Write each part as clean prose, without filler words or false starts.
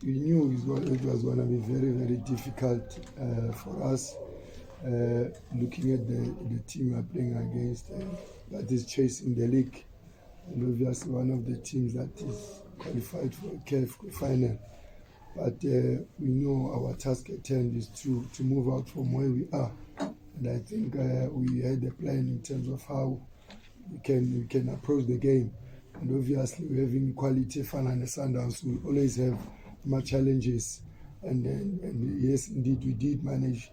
we knew it was going to be very, very difficult for us. Looking at the team we're playing against, that is chasing the league, and obviously one of the teams that is qualified for a CAF final. But we know our task at hand is to move out from where we are, and I think we had a plan in terms of how we can approach the game. And obviously, we having quality fun and the Sundowns, we always have more challenges. And yes, indeed, we did manage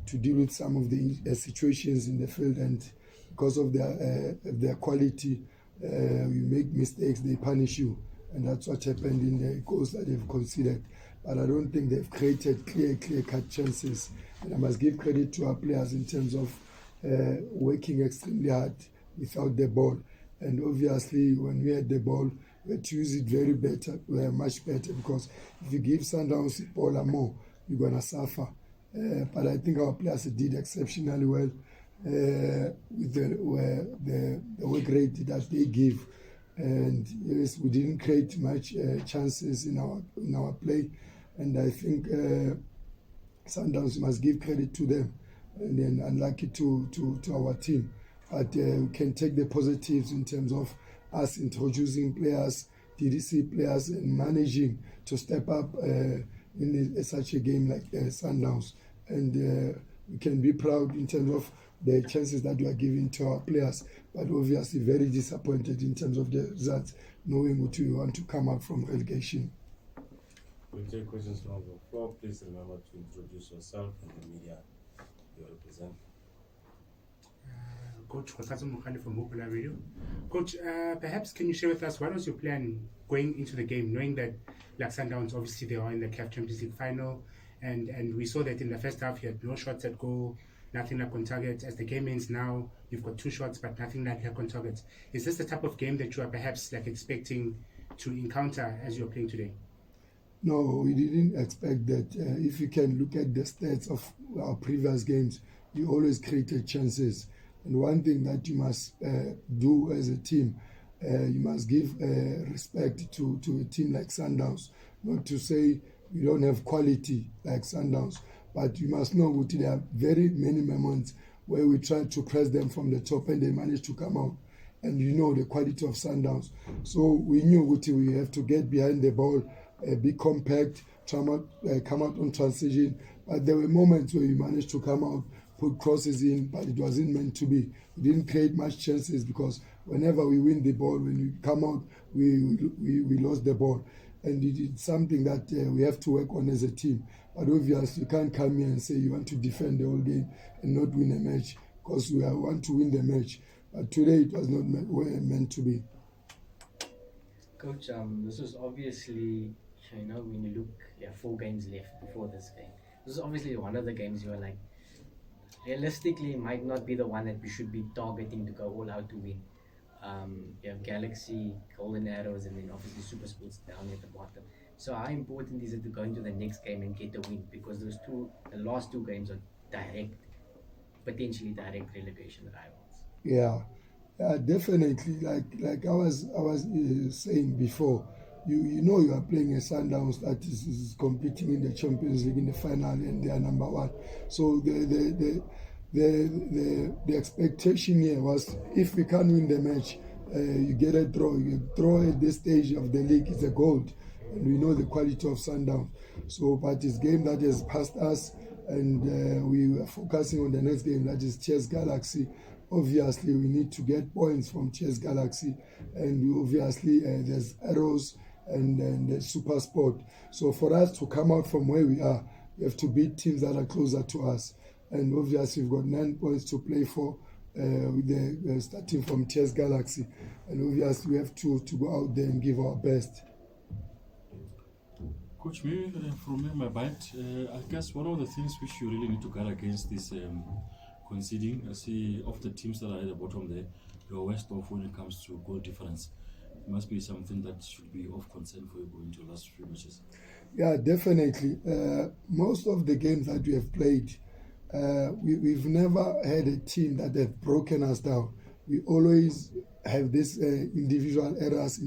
to deal with some of the situations in the field, and because of their quality, you make mistakes, they punish you, and that's what happened in the goals that they've considered. But I don't think they've created clear-cut chances, and I must give credit to our players in terms of working extremely hard without the ball. And obviously, when we had the ball, we had to use it much better, because if you give Sundowns the ball or more, you're going to suffer. But I think our players did exceptionally well with the work rate that they give. And yes, we didn't create much chances in our play. And I think Sundowns must give credit to them, and then unlucky to our team. But we can take the positives in terms of us introducing players, DDC players, and managing to step up in such a game like Sundowns. And we can be proud in terms of the chances that we are giving to our players, but obviously very disappointed in terms of the results, knowing what we want to come out from relegation. We'll take questions from the floor. Please remember to introduce yourself and the media you represent. Coach from Popular Radio. Coach, perhaps can you share with us what was your plan going into the game, knowing that like Sundowns, obviously they are in the CAF Champions League final, and we saw that in the first half you had no shots at goal, nothing like on target. As the game ends now, you've got 2 shots but nothing like on target. Is this the type of game that you are perhaps like expecting to encounter as you're playing today? No, we didn't expect that. If you can look at the stats of our previous games, we always created chances. And one thing that you must do as a team, you must give respect to a team like Sundowns. Not to say we don't have quality like Sundowns, but you must know that there are very many moments where we try to press them from the top and they manage to come out. And you know the quality of Sundowns. So we knew we have to get behind the ball, be compact, come out on transition. But there were moments where we managed to come out, put crosses in, but it wasn't meant to be. We didn't create much chances because whenever we win the ball, when we come out, we lost the ball. And it's something that we have to work on as a team. But obviously, you can't come here and say you want to defend the whole game and not win a match, because we want to win the match. But today, it was not meant to be. Coach, this is obviously, when you look, you have 4 games left before this game. This is obviously one of the games you are like, realistically, might not be the one that we should be targeting to go all out to win. You have Galaxy, Golden Arrows, and then obviously Super Sports down at the bottom. So how important is it to go into the next game and get a win? Because the last 2 games are potentially direct relegation rivals. Yeah, definitely. Like I was saying before, you know you are playing a Sundowns that is competing in the Champions League in the final, and they are number 1. So the expectation here was, if we can't win the match, you get a draw. You draw at this stage of the league is a gold, and we know the quality of Sundowns. So, but it's a game that has passed us, and we are focusing on the next game, that is Chess Galaxy. Obviously, we need to get points from Chess Galaxy, and obviously there's Arrows and the Super Sport. So for us to come out from where we are, we have to beat teams that are closer to us. And obviously, we've got 9 points to play for, with starting from Chess Galaxy. And obviously, we have to go out there and give our best. Coach, maybe from my bite, I guess one of the things which you really need to guard against is conceding. I see of the teams that are at the bottom there, you're worst off when it comes to goal difference. It must be something that should be of concern for you going to the last few matches. Yeah, definitely. Most of the games that we have played, we've never had a team that have broken us down. We always have this individual errors,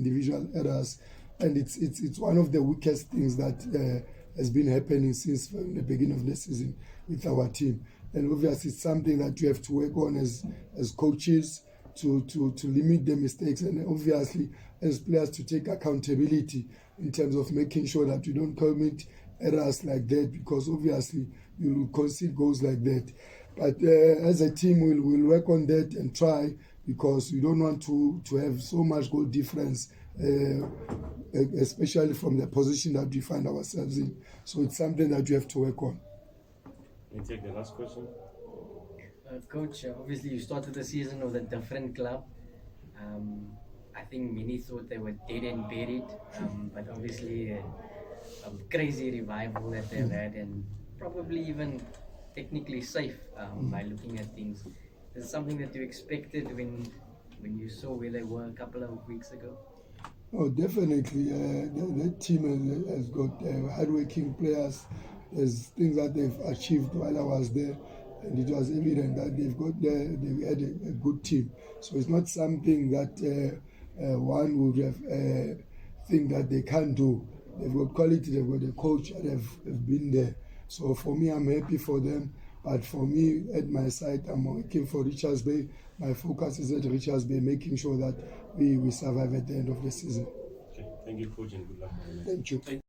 and it's one of the weakest things that has been happening since from the beginning of the season with our team. And obviously, it's something that you have to work on as coaches to limit the mistakes, and obviously as players to take accountability in terms of making sure that you don't commit errors like that, because obviously you will concede goals like that. But as a team, we'll work on that and try, because we don't want to have so much goal difference, especially from the position that we find ourselves in. So it's something that you have to work on. Can you take the last question? Coach, obviously you started the season with a different club. I think many thought they were dead and buried, but obviously a crazy revival that they've had, and probably even technically safe by looking at things. Is it something that you expected when you saw where they were a couple of weeks ago? Oh, definitely. The team has got hardworking players. There's things that they've achieved while I was there, and it was evident that they had a good team. So it's not something that one would have think that they can't do. They've got quality, they've got a coach, and have been there. So for me, I'm happy for them. But for me, at my side, I'm working for Richards Bay. My focus is at Richards Bay, making sure that we survive at the end of the season. Okay, thank you, Coach, and good luck. Thank you.